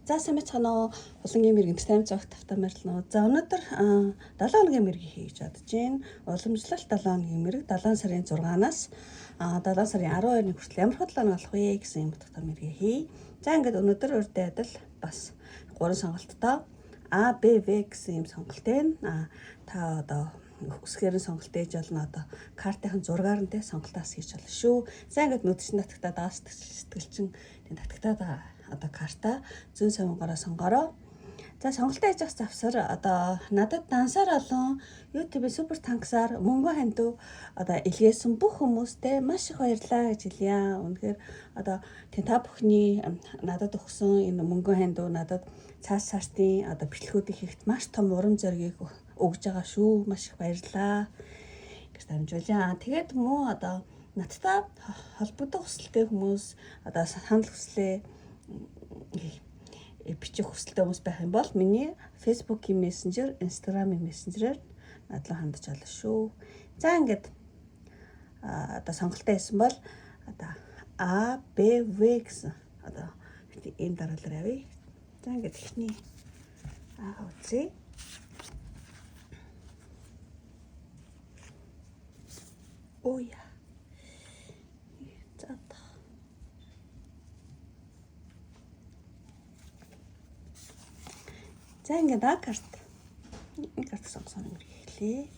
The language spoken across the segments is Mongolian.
За сайн байцгаана уу. Улангийн мэрэг энтертеймент зогт тавтаа мэрэлнэ. За өнөөдөр 7 хоногийн мэрэг хийе гэж бодож байна. Уламжлалт 7 хоногийн мэрэг 7 сарын 6-наас 7 сарын 12-ны хүртэл ямар хөдлөн болох вэ гэсэн юм утгатай мэрэг хий. За ингээд өнөөдөр урьд адил бас 3 сонголттой А, Б, В гэсэн юм сонголтын та одоо өсгөрийн сонголт ээж болно одоо картын зургаар нь тэ сонголтоос хийж болно шүү. За ингээд нүдчин татагтаа даас сэтгэлчин тийм татагтаа одоо карта зүүн савнгаараа сонгороо. За сонголтоо хийж авах завсар одоо надад дансаар олон YouTube супер танксаар мөнгө хандив одоо илгээсэн бүх хүмүүстээ маш их баярлалаа гэж хэлье. Үнэхээр одоо тийм та бүхний надад өгсөн энэ мөнгө хандив надад цаас цаашдын одоо бичлэгүүдийн хийхд маш том урам зориг өгж байгаа шүү. Маш их баярлалаа гэж дамжуулъя. Тэгээд мөн одоо надтай холбогдох хүсэлтэй хүмүүс одоо санал хүслээ бичих хүсэлтэй хүмүүс байх юм бол миний Facebook-ийн мессенжер, Instagram-ийн мессенжерээр надлаа хандж олно шүү. За ингээд одоо сонголтоо хийсэн бол одоо А, Б, В гэсэн одоо энэ дараалал авъя. За ингээд ихний Аа үзье. Оя. За ингээд карт. Энэ карт сонгосон юм хэлээ.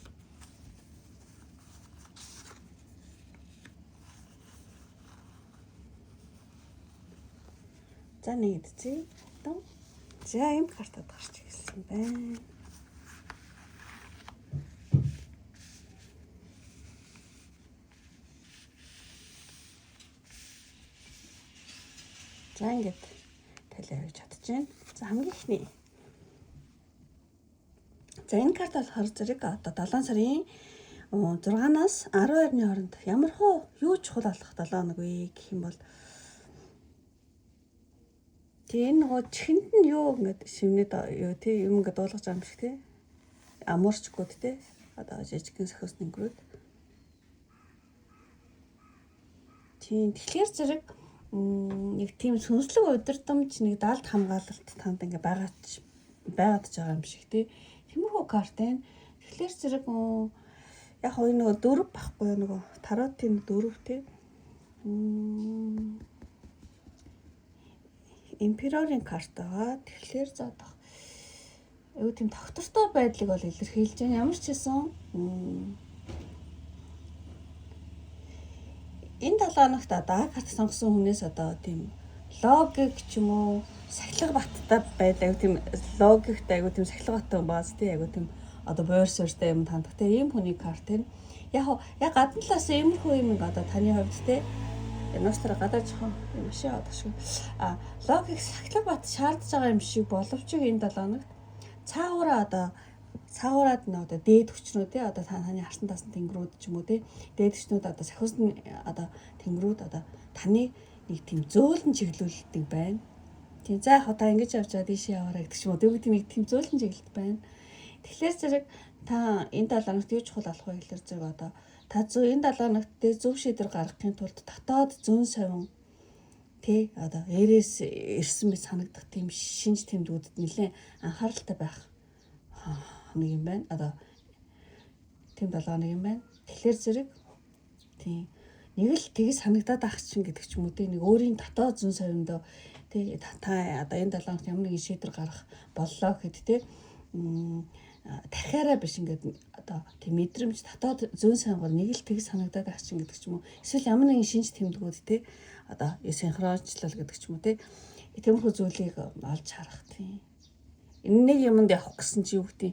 За нэг идчихье. За энэ картад гарч ирсэн байна. За ингээд талиа хийж чадчихээн. За хамгийн ихний за энэ карт болохоор зэрэг одоо 7 сарын 6-наас 12-ны хооронд ямар хөө юу чухал болох 7 хоног вэ гэх юм бол тийм нөгөө чихэнд нь юу ингээд шивнээд юу тий юм ингээд дуулгаж байгаа юм шиг тий амуурчгууд тий одоо жижигхэн сохиос нэнгрүүд тийм тэгэхээр зэрэг нэг тийм сүнслэг удирдамж нэг далд хамгаалалт танд ингээд байгаад байгаа юм шиг тий тиймэрхүү картын тэгэхээр зэрэг яг хоо нөгөө дөрөв байхгүй нөгөө таротын дөрөв тий империорын карт байгаа. Тэгэхээр заадах юу тийм тогтвортой байдлыг бол илэрхийлж байна. Ямар ч хэсэн энэ 7 хоногт одоо карт сонгосон хүнээс одоо тийм логик ч юм уу сахилга баттай байдаг тийм логиктэй айгу тийм сахилга баттай бааз тий айгу тийм одоо буур суурьтай юм тандах тий ийм хүний карт нь яг гадна талаас иймэрхүү юм одоо таны хувьд тий нууц тараа гадаа жоохон юм шиг одоо шүү. Логик сахилга бат шаардж байгаа юм шиг боловч энэ 7 хоногт цаагаараад нэ одоо дээд хүчнүүд тий одоо таны харсан тасан тэнгэрүүд ч юм уу тий дээд хүчнүүд одоо сахиусны одоо тэнгэрүүд одоо таны нэг тийм зөөлөн чиглүүлдэг байна. Тийм за яг та ингэж явж байгаа дийшээ яваарай гэдэг ч юм уу тийм нэг тийм зөөлөн чиглэлт байна. Тэгэхээр зэрэг та энэ 7 хоногт юу чухал болох вэ гэхээр зэрэг одоо та энэ 7 хоногт зөв шийдвэр гаргахын тулд дотоод зүүн совин тий одоо эрээс ирсэн мэт санагдах тийм шинж тэмдгүүдэд нэлээд анхааралтай байх нэг юм байна. Одоо тийм 7 хоног юм байна. Тэгэхээр зэрэг тийм нэг л тэгж санагдаад ах чинь гэдэг ч юм уу тий нэг өөрийн дотоод зүүн совиндоо тий та одоо энэ 7 хоногт ямар нэгэн шийдвэр гаргах боллоо гэхэд тий дахиараа биш ингээд одоо тийм мэдрэмж дотоод зүүн совингоор нэг л тэгж санагдаад ах чинь гэдэг ч юм уу эсвэл ямар нэгэн шинж тэмдгүүд тий одоо синхрончлал гэдэг ч юм уу тий тиймэрхүү зүйлийг олж харах тий энэ нэг юмд явах гэсэн чи юу гэдэг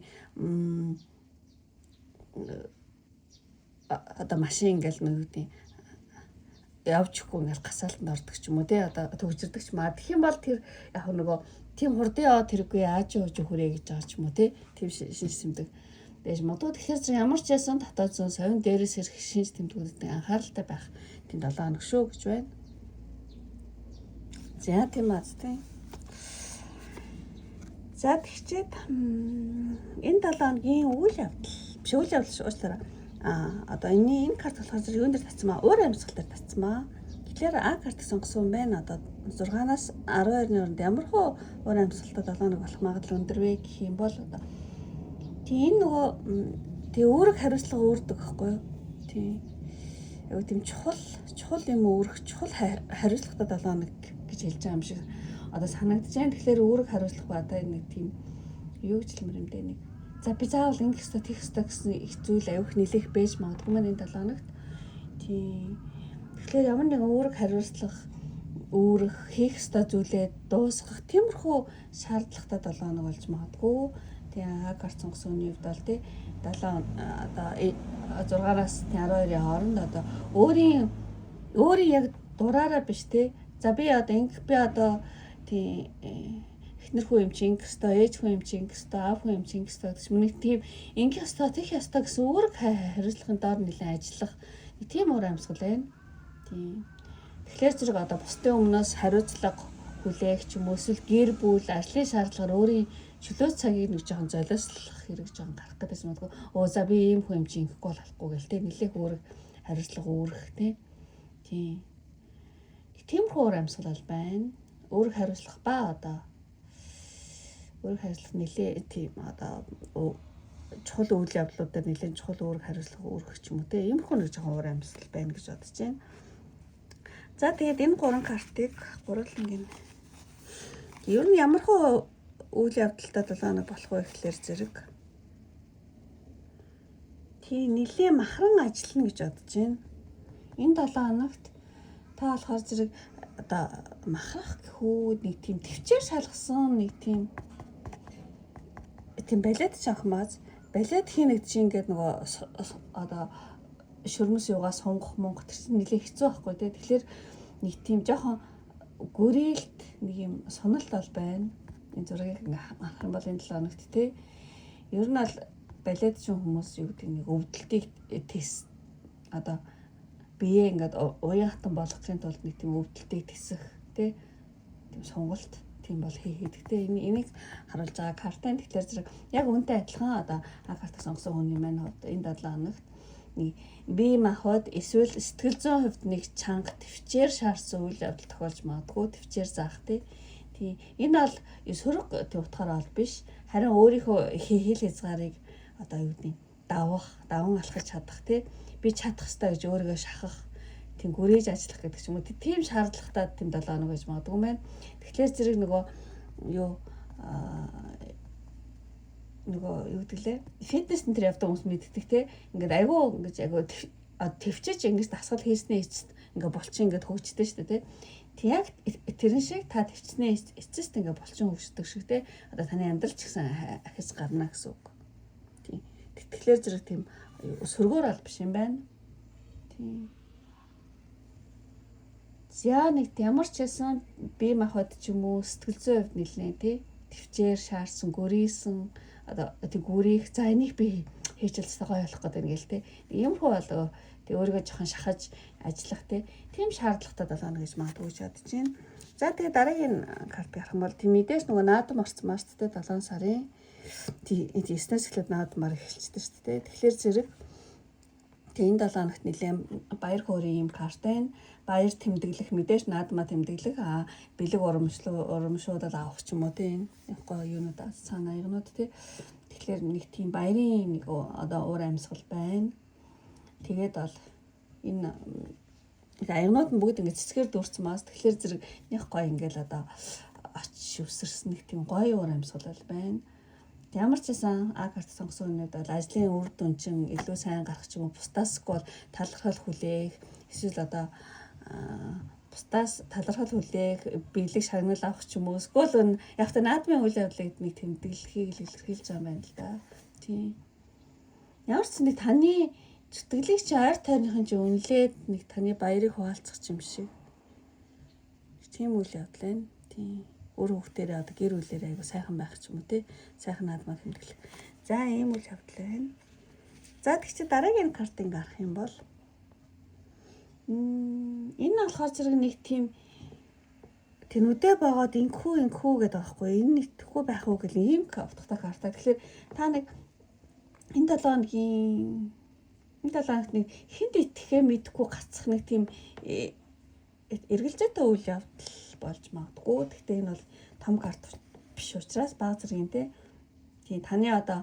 одоо машин ингээл нэг гэдэг явчихгүй ингээл гасаалтанд ордог ч юм уу тий одоо төгжирдэг ч маа тэгэх юм бол тэр яг нөгөө тийм хурдан яваад тэргүй яаж ууж хүрээ гэж байгаа ч юм уу тий тийм шинж тэмдэг байж магадгүй. Тэгэхээр ямар ч ясан дотоод зүүн совин дээрээс ирэх шинж тэмдгүүдэд анхааралтай байх тийм 7 хоног шүү гэж байна. За тийм аз тий. За тэгчээд энэ 7 хоногийн үйл явдал уучлаарай. Одоо энэ карт болохоор юунд дээр татсан маа? Өөр амьсгал дээр татсан маа. Тэгэхээр А карт сонгосон байна. Одоо 6-аас 12-ны хооронд ямар хөө уур амьсгалтай 7 хоног болох магадлал өндөр вэ гэх юм бол одоо тийм нөгөө тэг үүрэг хариуцлага үүрдэг байхгүй юу? Тийм. Яг тийм чухал юм үүрэх чухал хариуцлагатай 7 хоног гэж хэлж байгаа юм шиг одоо санагдаж байна. Тэгэхээр үүрэг хариуцлага ба одоо нэг тийм юу гэж хэлмэр юм дээ нэг. За би заавал ингэх ёстой, тийх ёстой гэсэн их зүйл аюух нэлээх байж магадгүй маань энэ 7 хоногт. Тийм. Тэгэхээр ямар нэгэн үүрэг хариуцлага үүрэх хийх ёстой зүйлээ дуусгах тиймэрхүү шаардлагатай 7 хоног болж магадгүй. Тэгээ Агарт сонгосон үеийн хувьд бол тий 7 одоо 6-аас 12-ийн хооронд одоо өөрийн яг дураараа биш тий. За би одоо ингэх би одоо тий эхнэр хүү юм чи ингэх ёстой, ээж хүү юм чи ингэх ёстой, аав хүү юм чи ингэх ёстой гэж миний тийм ингэх ёстой, тийх ёстой гэсэн үүрэг хариуцлагын доор нэлээд ажиллах нэг тийм уур амьсгал байна. Тийм. Тэгэхээр зэрэг одоо бусдын өмнөөс хариуцлага хүлээх ч юм уу эсвэл гэр бүл ажлын шаардлагаар өөрийн чөлөө цагийг нэг жоохон золиослох хэрэг жоохон гарах гэдэг юм байна. Оо за би ийм хүн юм чи ингэхгүй болохгүй гэл тэ нэлээх үүрэг хариуцлага үүрэх тийм. Тиймэрхүү уур амьсгал бол байна. Үүрэг хариуцлах ба одоо үүрэг хариуцлах нэлээ тийм одоо чухал үйл явдлуудаар нэлээд чухал үүрэг хариуцлага үүрэх ч юм уу тийм иймэрхүү нэг жоохон уур амьсгал байна гэж бодож байна. За тэгээд энэ 3 картыг гурвангийн ер нь ямар хөө үйл явдалтай 7 хоног болох вэ гэхлээр зэрэг тийм нэлээ махран ажиллана гэж бодож байна. Энэ 7 хоногт та болохоор зэрэг одоо махрах гэхүү нэг тийм төвчээр шалгасан нэг тийм балет шахмаз балет хийнэ гэж ингээд нөгөө одоо шөрмөс юугаа сонгох монгот чинь нэлээ хэцүү байхгүй тий. Тэгэхээр нэг тийм жоохон гүрэлт нэг юм сонолт бол байна. Энэ зургийг харах юм бол энэ 7 хоногт тий. Ер нь бол балет шин хүмүүс юу гэдэг нэг өвдөлтийг тест одоо бие ингээд уян хатан болгохын тулд нэг тийм өвдөлтийг тесэх тий. Тийм сонголт тийм бол хийдэг тий. Энийг харуулж байгаа картын тэгэхээр зэрэг яг үнтэй адилхан одоо картыг сонгосон хүний маань энэ 7 хоногт нэг бие махбод эсвэл сэтгэл зүйн хувьд нэг чанга төвчээр шаардсан үйл явдал тохиолж магадгүй төвчээр заах тий. Энэ бол сөрөг утгаараа бол биш. Харин өөрийнхөө хил хязгаарыг одоо юу гэдэг даван алхаж чадах тий. Би чадах ёстой гэж өөрийгөө шахах, тийм гүрээж ажиллах гэдэг ч юм уу. Тийм шаардлагатай тийм 7 хоног гэж магадгүй байна. Тэгэхээр зэрэг нөгөө юу гэдэг лээ. Фитнес энэ төр явдаг хүмүүс мэддэг те. Ингээд айгуу төвчж ингэж дасгал хийснээ эцэст ингээд булчин ингээд хөгждөг шүү дээ те. Яг тэрэн шиг та төвчснээ эцэст ингээд булчин хөгждөг шиг те. Одоо таны амьдрал ч гэсэн ахис гарна гэсэн үг. Тийм. Тэгэхээр зэрэг тийм сөргөөр ал биш юм байна. Тийм. За нэг ямар ч байсан бие махбод ч юм уу сэтгэл зүйн хувьд нэлнэ тий. Төвчээр шаардсан гүрийсэн одоо тэг гүрийх за энийг би хийж чадсан гоё болох гэдэг нэг л тий. Ийм хөө болоо тэг өөрийгөө жоохон шахаж ажиллах тий. Тийм шаардлагатай 7 хоног гэж магадгүй гэж бодож байна. За тэгээ дараагийн картыг харах юм бол тийм мэдээж нөгөө наадам орсон маш тий 7 сарын тий 9-ээс эхлээд наадамаар эхэлчихсэн шүү дээ. Тэгэхээр зэрэг тэг энэ 7 хоногт нэлээд баяр хөөрийн юм карт байна. Баяр тэмдэглэх мэдээж наадмаа тэмдэглэх бэлэг урамшуудад авах ч юм уу тийм гоё юунууд санаа ягнууд тий. Тэгэхээр нэг тийм баярын нэг одоо уур амьсгал байна. Тэгээд бол энэ ягнууд нь бүгд ингэ цэцгээр дүүрсэн маас тэгэхээр зэрэг нэг гоё ингээл одоо очиж өсөрсөн нэг тийм гоё уур амьсгал байна. Ямар ч байсан карт сонгосон үнэд бол ажлын үр дүн чинь илүү сайн гарах ч юм уу бусдаасгүй бол талархал хүлээх эсвэл одоо бусдаас талархал хүлээх биелэг шагнал авах ч юм уу эсвэл яг та наадмын үйл явдлыг нэг тэмдэглэхийг илэрхийлж байгаа юм байна л да. Тийм. Ямар ч нэг таны зүтгэлийг чи ойр тойрныхын чи үнэлээд нэг таны баярыг хуваалцах юм шиг. Тийм үйл явдал байна. Тийм. Өөр хүүхдээрээ одоо гэр бүлээрээ айгу сайхан байх ч юм уу тий. Сайхан наадмаа тэмдэглэх. За ийм үйл явдал байна. За тэг чи дараагийн картыг гарах юм бол энэ болохоор зэрэг нэг тийм тэнүүдээ боогод инхүү гэдэг байхгүй. Энэ нэтгэхгүй байх уу гэл ийм утгатай карта. Тэгэхээр та нэг энэ 7 хоногийн нэг хинт итгэхээ мэдхгүй гацах нэг тийм эргэлзээтэй үйл явдал болж магадгүй. Гэхдээ энэ бол том карт биш учраас бага зэргийн тий таны одоо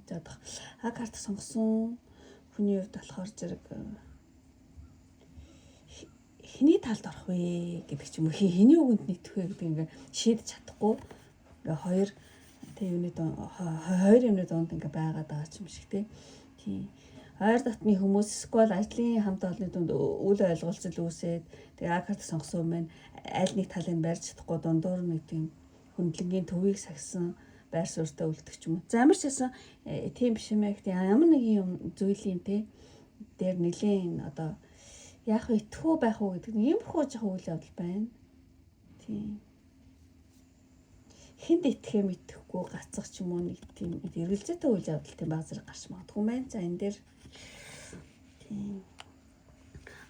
задах А карт сонгосон хүний хувьд болохоор зэрэг хэний талд орох вэ гэдэг ч юм уу хэний үгэнд нийтэх вэ гэдэг ингээ шийдэж чадахгүй ингээ хоёр юмны донд ингээ байгаад байгаа юм шиг тийм ойр дотны хүмүүс эсвэл ажлын хамт олонны дунд үл ойлголцол үүсээд тэгээ А карт сонгосон юм байна аль нэг талыг барьж чадахгүй дундуур нэг тийм хөндлөнгийн төвийг сагсан байр суурьтай үлдэх юм. За ямар ч гэсэн тийм биш юм яг тийм ямар нэг юм зүйлийн дээр нэлийн одоо яах вэ итгэхүү байх уу гэдэг юм хөө жоохон үйл явдал байна. Тийм. Хинд итгэхээ мэдэхгүй гацах ч юм уу нэг тийм эргэлзээтэй үйл явдал тийм баг зэрэг гарч магадгүй байна. За энэ дээр тийм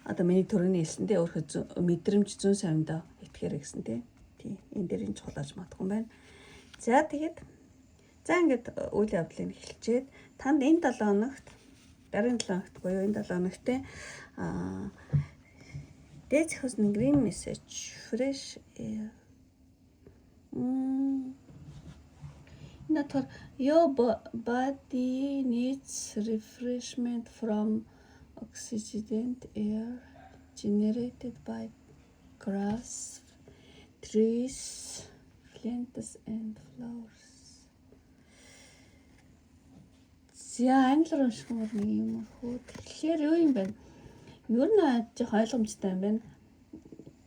одоо миний төрөний хэлсэндээ өөрөө мэдрэмж зүүн савиндаа итгэхэр гэсэн тийм энэ дээр энэ чухалж магадгүй байна. За тэгээд ингээд үйл явдлыг эхэлчихэд танд энэ 7 хоногт дараагийн 7 хоногт буюу энэ 7 хоногт дээд захисны green message fresh air Not your body needs refreshment from oxygenated air generated by grass, trees, plants and flowers. За англиар уншихмаар нэг юм хөө. Тэгэхээр юу юм бэ? Юу нэг жоох ойлгомжтой юм байна.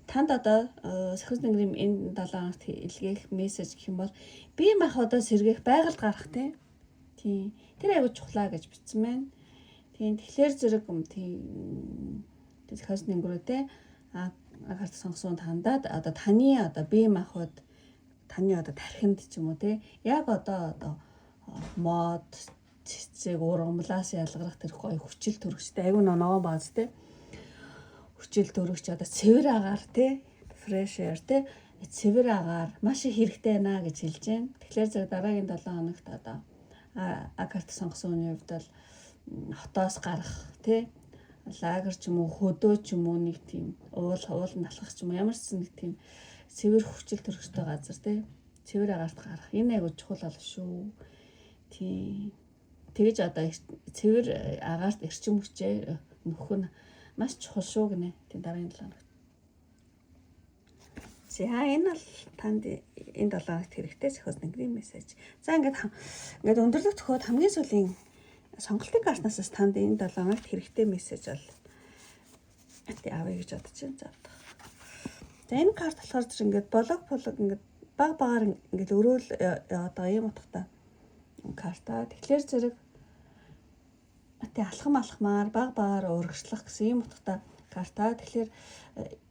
Танд одоо сахиусны грим энэ 7 хоногт илгээх мессеж гэх юм бол бие махбодоо сэргээх байгальд гарах тийм. Тэр аягүй чухлаа гэж бичсэн байна. Тэгэхээр зэрэг тийм сахиусны грим те карт сонгосон тандаад одоо таны одоо бие махбод таны одоо тархинд ч юм уу те яг одоо мод цэцэг ургамлаас ялгарах тэр гоё хүчил төрөгчтэй аягүй ногоон бааз те хүчил төрөгч одоо цэвэр агаар те fresh air те цэвэр агаар маш их хэрэгтэй байна гэж хэлж байна. Тэгэхээр зэрэг дараагийн 7 хоногт одоо А карт сонгосон хүний хувьд бол хотоос гарах те лагер ч юм уу хөдөө ч юм уу нэг тийм уул налхах ч юм уу ямар ч нэг тийм цэвэр хүчил төрөгчтэй газар те цэвэр агаарт гарах энэ аягүй чухал бол шүү. Тийм тэгэж одоо цэвэр агаарт эрчим хүчээ нөхөх нь маш чухал шүү гинэ. Тийм дараагийн 7 хоногт. За энэ бол танд энэ 7 хоногт хэрэгтэй сахиусны грин мессеж. За ингээд өндөрлөг төхөөд хамгийн сүүлийн сонголтын картнаас танд энэ 7 хоногт хэрэгтэй мессеж бол авъя гэж бодож байна. За энэ карт болохоор зэрэг ингээд блог ингээд баг багаар ингээд өрөөл яваад байгаа юм утгатай карта. Тэгэхээр зэрэг алхамаар баг багаар урагшлах гэсэн юм утгатай карта. Тэгэхээр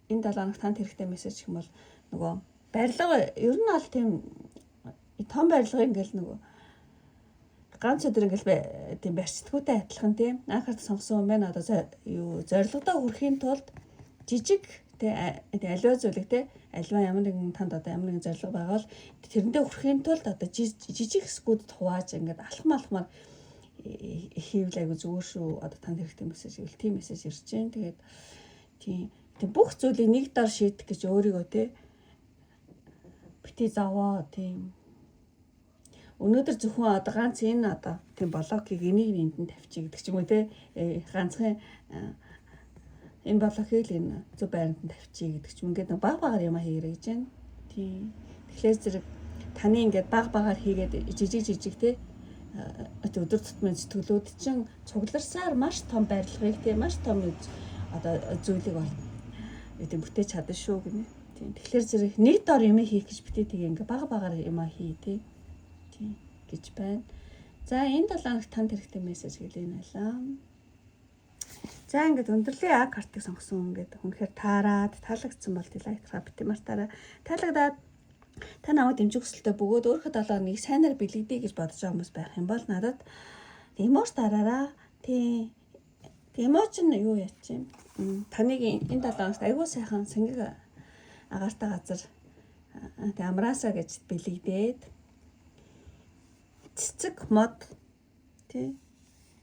энэ 7 хоногт танд хэрэгтэй мессеж гэх юм бол нөгөө барилга ер нь аль тийм том барилга ингээл нөгөө ганц өдөр ингээл тийм барьцдаггүйтэй адилхан тийм анхаард сонгосон юм байна. Одоо зорилгодоо хүрэхийн тулд жижиг аливаа зүйлэг аливаа ямар нэгэн танд одоо ямар нэгэн зорилго байгаа бол тэрэндээ хүрэхийн тулд одоо жижиг хэсгүүд хувааж ингээд алхамаар хийвэл айгу зүгээр шүү. Одоо танд хэрэгтэй мессеж гэвэл тийм мессеж ирж байна. Тэгээд тийм бүх зүйлийг нэг дор шийдэх гэж өөрийгөө бити заваа тийм өнөөдөр зөвхөн одоо ганц энэ одоо тийм блокийг энийг энд нь тавьчих гэдэг ч юм уу ганцхан энэ блокийг л энэ зөв байранд нь тавьчих гэдэг ч юм ингээд баг багаар юм хийгэрэй гэж байна. Тийм тэгэхээр зэрэг таны ингээд баг багаар хийгээд жижиг өдөр тутмын сэтгэлүүд чинь цугларсаар маш том барилгыг маш том одоо зүйлийг бол бүтээж чадна шүү гинэ. Тийм. Тэгэхээр зэрэг нэг дор юм хийх гэж битээ тэгээ ингээ бага багаар юм хий тийм гэж байна. За энэ 7 хоногт танд хэрэгтэй мессеж гэлээ нэлээ. За ингээд өндөрлөлийн А картыг сонгосон ингээд үнэхээр таалагдсан бол like бити мартаараа таалагдаад та намайг дэмжих хүсэлтэй бөгөөд өөрийнхөө 7 хоногийг сайнаар бэлгэдэе гэж бодож байгаа хүмүүс байх юм бол надад эмоц дараараа тийм эмоц нь юу яач юм таныг энэ 7 хоногт аягүй сайхан сэнгэг агаартай газар амраасаа гэж бэлэгдээд цэцэг мод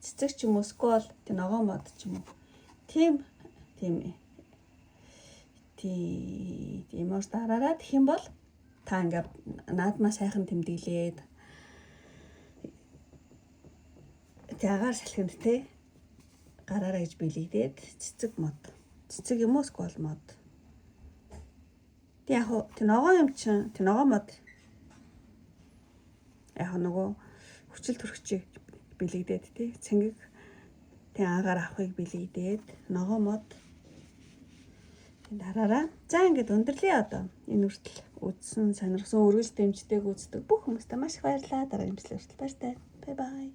цэцэг ч юм уу скол ногоон мод ч юм уу тийм Тийм ууш дараараа гэх юм бол та ингээд наадмаа сайхан тэмдэглээд агаар салхинд те гараараа гэж бэлэгдээд цэцэг юм уу скол мод. Тэг яг тэ ногоо юм чин тэ ногоо мод яг нөгөө хүчил төрөгчийг бэлэгдээд те цэнгэг тэ агаар авахыг бэлэгдээд ногоо мод дараараа за ингээд өндөрлөө одоо энэ үртэл үзсэн сонирхсан өргөж дэмждэг үздэг бүх хүмүүстээ маш их баярлалаа. Дараагийн бичлэг хүртэл баяртай. Бай бай.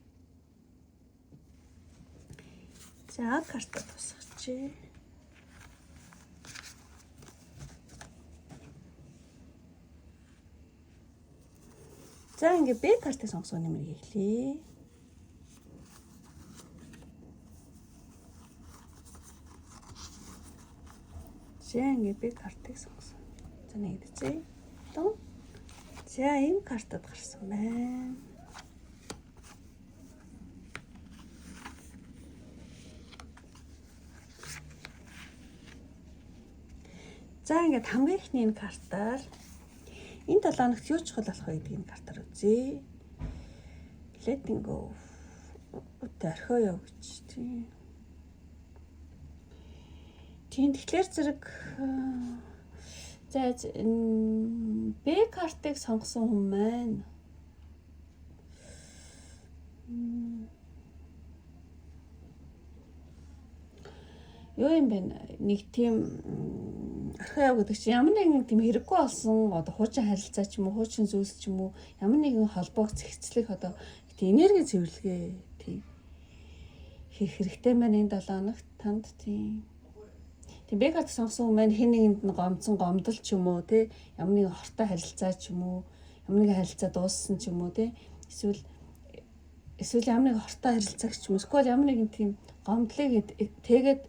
За карта тусгач. За ингээд Б картыг сонгосон нэмэр эхлэе. За ингээд Б картыг сонгосон. За нэгдэцээ. За ийм картад гарсан байна. За ингээд хамгийн ихний энэ картаар энэ 7 хоногт юу чухал болох вэ гэдгийг картаар үзье. Letting go. Орхиё гэж тийм. Тэгэхээр зэрэг за Б картыг сонгосон хүн маань юу юм бэ? Нэг тийм орхио гэдэг чинь ямар нэгэн тийм хэрэггүй болсон одоо хуучин харилцаа ч юм уу, хуучин зүйлс ч юм уу, ямар нэгэн холбоог зэгцлэх одоо тийм энерги цэвэрлэгээ тийм хийх хэрэгтэй маань энэ 7 хоногт танд тийм Б карт сонгосон хүн маань хэн нэгэнд нь гомдсон гомдол ч юм уу тий ямар нэгэн хортой харилцаа ч юм уу, ямар нэгэн харилцаа дууссан ч юм уу тий эсвэл ямар нэгэн хортой харилцаагч ч юм уу, эсвэл ямар нэгэн тийм гомдлыг тэгээд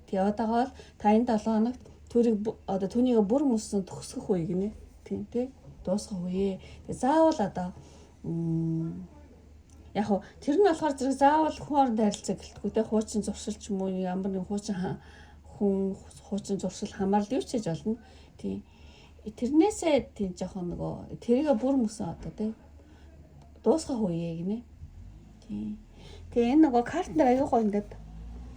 яваадагаа л та энэ 7 хоногт түүнийг одоо түүнийг бүр мөсөн төгсгөх үе гинэ тийм тий дуусгах үе. Тэгээ заавал одоо яг хөө тэр нь болохоор зэрэг заавал хүн хооронд харилцаа гэлтгүй тий хуучин зуршил ч юм уу ямар нэгэн хуучин зуршил хамаарал юу ч хийж болно. Тийм. Тэрнээсээ тийм жоохон нөгөө тэрийг бүр мөсөн одоо тий дуусгах үе гинэ. Тийм. Тэгээ энэ нөгөө картнд аягүй гоё ингээд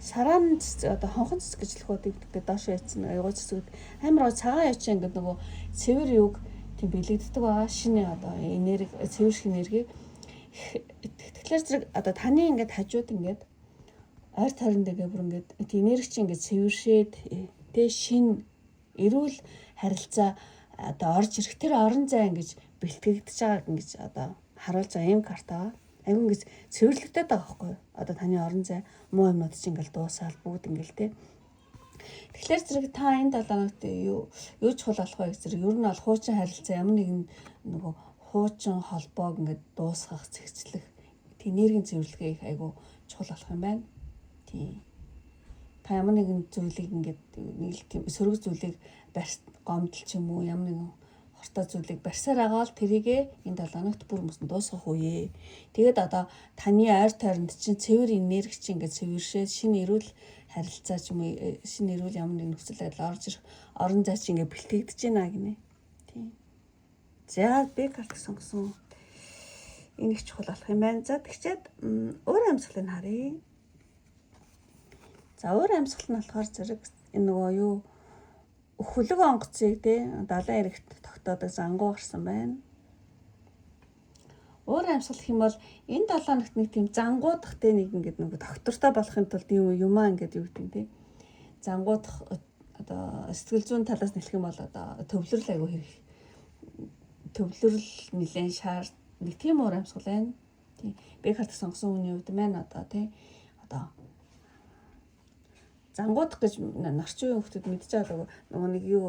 сараан одоо хонхон цэцэг гэж хэлэх үү доош яйцсан аягүй цэцүүд амар цагаан яч ингээд нөгөө цэвэр юг тийм бэлэгддэг байгаа шинэ одоо энерги цэвэр шиг энерги. Тэгэхээр зэрэг одоо таны ингээд хажууд ингээд ойр тойронд ингээд бүр ингээд энерги чинь ингээд цэвэршээд тэ шин эрүүл харилцаа одоо орж ирэх тэр орон зай ингэж бэлтгэгдэж байгааг ингэж одоо харуулж байгаа юм карта. Аюун ингэж цэвэрлэгдээд байгаа байхгүй. Одоо таны орон зай муу юмнууд чинь ингээл дуусаал бүгд ингээл те. Тэгэхээр зэрэг та энэ 7 хоногт юу чухал болох вэ гэж зэрэг ер нь бол хуучин харилцаа ямар нэгэн нөгөө хуучин холбоог ингээд дуусгах, зэгцлэх, энергийн цэвэрлэгээ их айгу чухал болох юм байна. Тийм. Та ямар нэгэн зүйлийг ингээд нэг л тийм сөрөг зүйлийг гомдол ч юм уу ямар нэгэн хортой зүйлийг барьсаар агаал тэрийгээ энэ 7 хоногт бүр мөсөн дуусгах үе. Тэгээд одоо таны ойр тойронд чинь цэвэр энерги чинь ингээд цэвэршээд шинэ эрүүл харилцаа ч юм уу шинэ эрүүл ямар нэгэн нөхцөл байдал орж ирэх орон зай чинь ингээд бэлтгэгдэж байна гинэ. Тийм. За Б карт сонгосон. Энэ их чухал болох юм байна. За тэгчээд өөр амьсгалыг харъя. За өөр амьсгал нь болохоор зэрэг энэ нөгөө юу хөлөг онгоцыг те далайн эрэгт тогтоодог зангуу гарсан байна. Өөр амьсгал гэх юм бол энэ 7 хоногт нэг тийм зангуудах те нэг ингэдэг нэг доктортой болохын тулд юмаа ингээд юу гэдэг те зангуудах одоо сэтгэл зүйн талаас нэлэх юм бол одоо төвлөрөл айгу хэрэг төвлөрөл нэлээд шаард нэг тийм өөр амьсгал байна. Тийм Б карт сонгосон хүний хувьд маань одоо те одоо зангуудах гэж нарчин үеийн хүмүүс мэдчихэж байгаа нөгөө нэг юу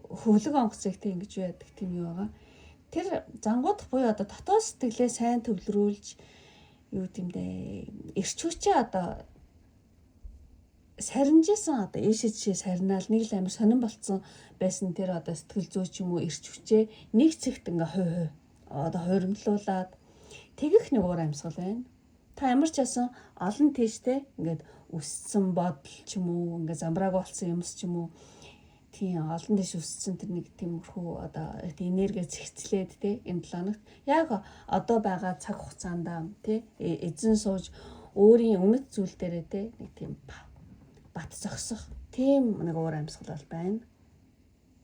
хөлөг онгоцыг тийм ингэж яадаг тийм юу байгаа. Тэр зангуудах буюу одоо дотоод сэтгэлээ сайн төвлөрүүлж юу гэмдэ эрч хүчээ одоо сарнижсэн одоо ийшээ сарнаал нэг л амар сонирн болцсон байсан тэр одоо сэтгэл зүй ч юм уу эрч хүчээ нэг цэгт ингээ одоо хуримтлуулад тэгэх нэг уур амьсгал байна. Та ямар ч ясан олон тийштэй ингээд өссөн бодол ч юм уу ингээ замбрааг болсон юмс ч юм уу тийм олон дэш өссөн тэр нэг тиймэрхүү одоо энерги зэгцлээд те энэ 7 хоногт яг одоо байгаа цаг хугацаанд те эзэн сууж өөрийн үнэт зүйл дээрээ те нэг тийм бат зогсох тийм нэг уур амьсгал байна.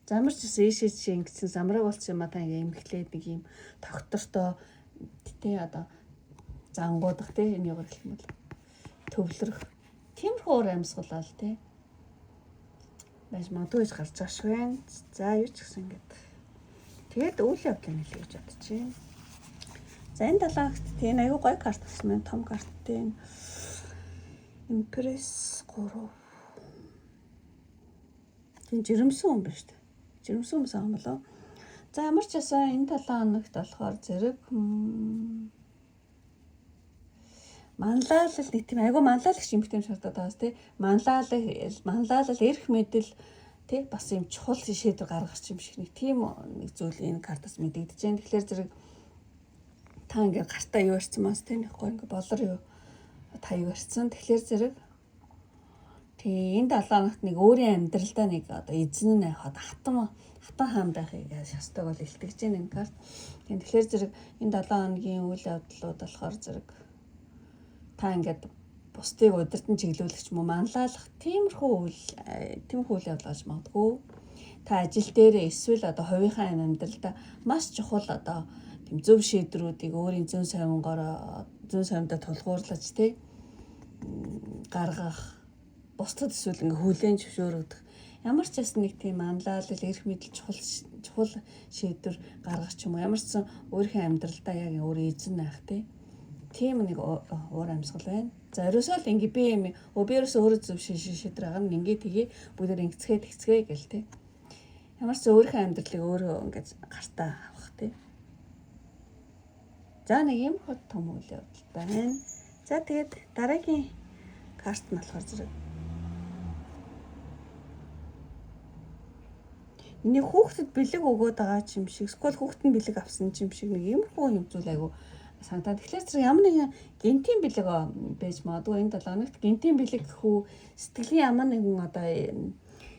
Замарч ийшээ чи ингэсэн замраг болсон юм а та ингээ эмхлээд нэг юм тогтвортой те одоо зангуудах те энэ юу гэх юм бол төвлөрөх тиймэрхүү уур амьсгал бол те байж магадгүй гэж гарч байгаа шүү байна. За юу ч гэсэн ингээд тэгээд үйл явдлыг хэлье гэж бодож байна. За энэ 7 хоногт тийм аюу гой карт болсон байна. Том карт тийм Импресс 3. Тийм жирэмсэн юм байна шүү дээ. Жирэмсэн юм сайн болоо. За ямар ч байсан энэ 7 хоногт болохоор зэрэг манлайлал нэг тийм айгу манлайлагч юм хэм шаардаад байгаас тий манлайлал эрх мэдэл тий бас юм чухал шийдвэр гаргах юм шиг нэг тийм нэг зүйл энэ картаас мэдэгдэж байна. Тэгэхээр зэрэг та ингээд гартаа юу ярьсан мас тий нэхгүй ингээд болор юу та юу ярьсан. Тэгэхээр зэрэг тий энэ 7 хоногт нэг өөрийн амьдралдаа нэг одоо эзэн нь хаад хатан хаан байхыг шастаг бол илтгэж байна энэ карт. Тэгэхээр зэрэг энэ 7 хоногийн үйл явдлууд болохоор зэрэг та ингээд бусдыг удирдан чиглүүлэх юм уу манлайлах тиймэрхүү үйл явдал болж магадгүй. Та ажил дээр эсвэл одоо хувийнхаа амьдралдаа маш чухал одоо тийм зөв шийдвэрүүдийг өөрийн зүүн совиндоо тулгуурлаж тий гаргах бусдад эсвэл ингээ хүлээн зөвшөөрөгдөх ямар ч бас нэг тийм манлайлал эрх мэдэл чухал шийдвэр гаргах ч юм уу ямар ч сан өөрийнхөө амьдралдаа яг өөрийн эзэн байх тий тийм нэг уур амьсгал байна. За ерөөсөө л ингээ би юм би ерөөсөө өөрөө зөв шийдвэр гаргана ингээ тгий бүгдээр ингэцгээ гэл тий. Ямар ч өөрийнхөө амьдралыг өөрөө ингээ гартаа авах тий. За нэг юм хот том үйл явдал байна. За тэгээд дараагийн карт нь болохоор зэрэг нэг хүүхдэд бэлэг өгөөд байгаа юм шиг эсвэл хүүхэд нь бэлэг авсан юм шиг нэг юмхүү юм зүйл айгу санагдаад. Тэгэхээр зэрэг ямар нэгэн гинтийн бэлэг байж магадгүй энэ 7 хоногт гинтийн бэлэг гэхүү сэтгэлийн ямар нэгэн одоо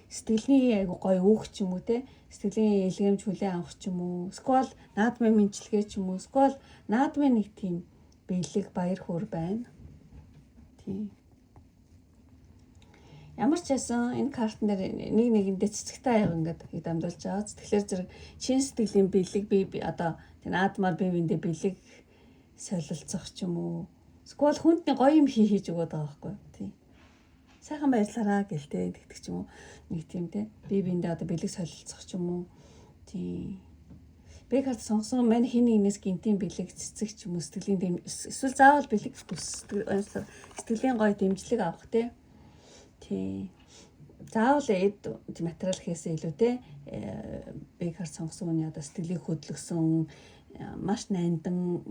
сэтгэлний айгу гоё өөх ч юм уу те сэтгэлийн илгээмж хүлээн авах ч юм уу эсвэл наадмын мэдлэгээ ч юм уу эсвэл наадмын нэг тийм бэлэг баяр хөөр байна. Тийм. Ямар ч байсан энэ картн дээр нэг нэгэндээ цэцэгтэй аяга ингээд дамжуулж байгаа. Тэгэхээр зэрэг чин сэтгэлийн бэлэг би одоо тийм наадмаар бивэндээ бэлэг солилцох ч юм уу. Эсвэл хүнд нэг гоё юм хийж өгöd байгаа байхгүй тий. Сайхан баярлаараа гэлтэй тэгдэг ч юм уу. Нэг тийм те би биэндээ одоо бэлэг солилцох ч юм уу. Тий. Би карт сонгосон мань хин нэгнээс гинтийн бэлэг цэцэг ч юм уу сэтгэлийн эсвэл заавал бэлэг сэтгэлийн гоё дэмжлэг авах те. Тий. Заавал материал хийсэн илүү те би карт сонгосон үний одоо сэтгэлийг хөдлөсөн маш найндан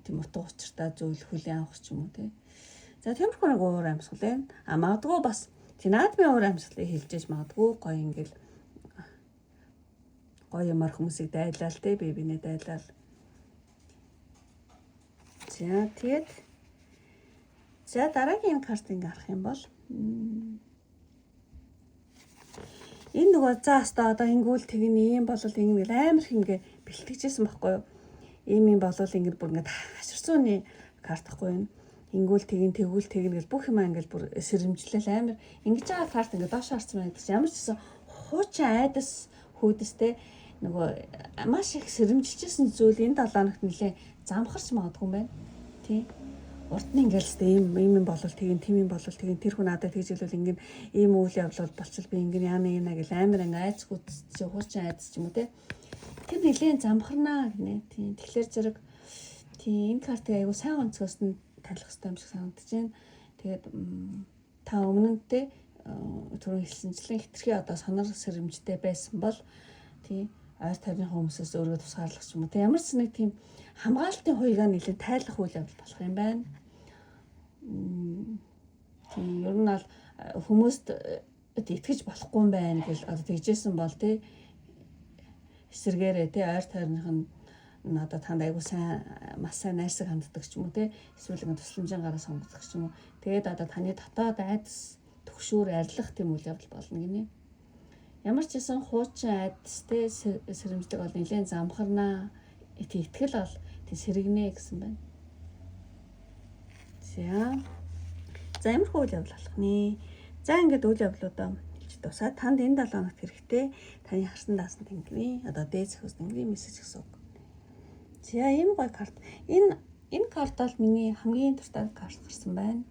тийм утга учиртай зүйл хүлээн авах ч юм уу тий. За тиймэрхүү нэг уур амьсгал байна. Магадгүй бас наадмын уур амьсгалыг хэлжээж магадгүй гоё ингээл гоё юмар хүмүүсийг дайлал тий би бинээ дайлал. За тэгээд дараагийн картыг харах юм бол энэ нөгөө заастаа одоо ингүүл тэгнэ юм бол ингэ амар их ингэ бэлтгэжсэн байхгүй юу? Ийм болол ингэ бүр ингэ хаширсан үний карт ахгүй юу? Ингүүл тэгвэл тэгнэ гэл бүх юм ингээл бүр сэрэмжлэл амар ингэж байгаа карт ингэ доош харцсан байдаг. Ямар ч гэсэн хуучин айдас хүйдэстэй нөгөө маш их сэрэмжилжсэн зүйл энэ 7 хоногт нэлээ замхарч магадгүй юм байна. Тий. Урд нь ингээл сте ийм болол тийм тэр хүн надад тэгж хэлвэл ингэ ийм үйл явдал болчихвол би ингэ яана гэл амар айц хүйдс хуучин айдас ч юм уу те. Тэр нэлээд замхарнаа гинэ. Тийм. Тэгэхээр зэрэг тийм энэ картыг аягүй сайн онцгоос нь талих хэрэгтэй юм шиг санагдаж байна. Тэгээд та өмнөдөө түрүү хэлсэнчлэн хитрхи одоо сонор сэрэмжтэй байсан бол тий ойр тойрны хүмүүсээс өөрийгөө тусгаарлах ч юм уу. Тэг ямар ч нэг тийм хамгаалтын хуйгаа нэлээд тайлах үйл явдал болох юм байна. Тийм ер нь бол хүмүүст итгэж болохгүй юм байна гэж одоо тэгжсэн бол тий эсэргээрээ тий ойр тойрных нь одоо танд айгуу сайн маш сайн найрсаг ханддаг ч юм уу те эсвэл ингэ тусламжийн гараа сонгох ч юм уу. Тэгээд одоо таны дотоод айдас төгшүүр арилах тийм үйл явдал болно гинэ. Ямар ч гэсэн хуучин айдастэй сэрэмжлэг бол нэлээд замхарнаа. Итгэл бол тий сэргэнэ гэсэн байна. За ямархуу үйл явдал болох нэ. За ингээд үйл явдлуудаа хэлж дуусаад танд энэ 7 хоногт хэрэгтэй таны харсан даасан тэнгэрийн одоо дээд захиус тэнгэрийн мессеж гэсэн үг. За ийм гоё карт. Энэ карт бол миний хамгийн дуртай карт гарсан байна.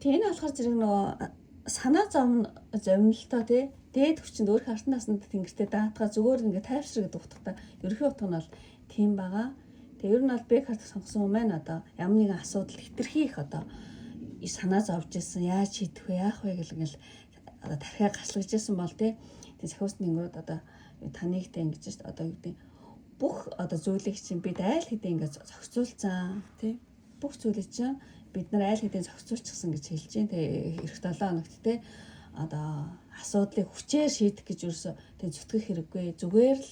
Тэгээ энэ болохоор зэрэг нөгөө санаа зовнилтоо тий дээд хүчинд өөр хартан насанд тэнгэртэй даатгаа зүгээр ингээд тайвшир гэдэг утгатай ерөнхий утга нь бол тийм байгаа. Тэгээ ер нь бол Б карт сонгосон юм байна одоо ямар нэгэн асуудал хэтэрхий их одоо санаа зовж исэн яаж шийдэх вэ яах вэ гэл ингээл одоо тархиа гаслаж исэн бол тий захиусны тэнгэрүүд одоо таныг тэ ингэж шүү дээ одоо юу гэдэг бүх одоо зүйлийг чинь бид айл хэдийн ингээд зохицуулсан тий бүх зүйлийг чинь бид нар айл хэдийн зохицуулчихсан гэж хэлж байна. Тэгээ эх 7 хоногт те одоо асуудлыг хүчээр шийдэх гэж ерөөсө тэг зүтгэх хэрэггүй. Зүгээр л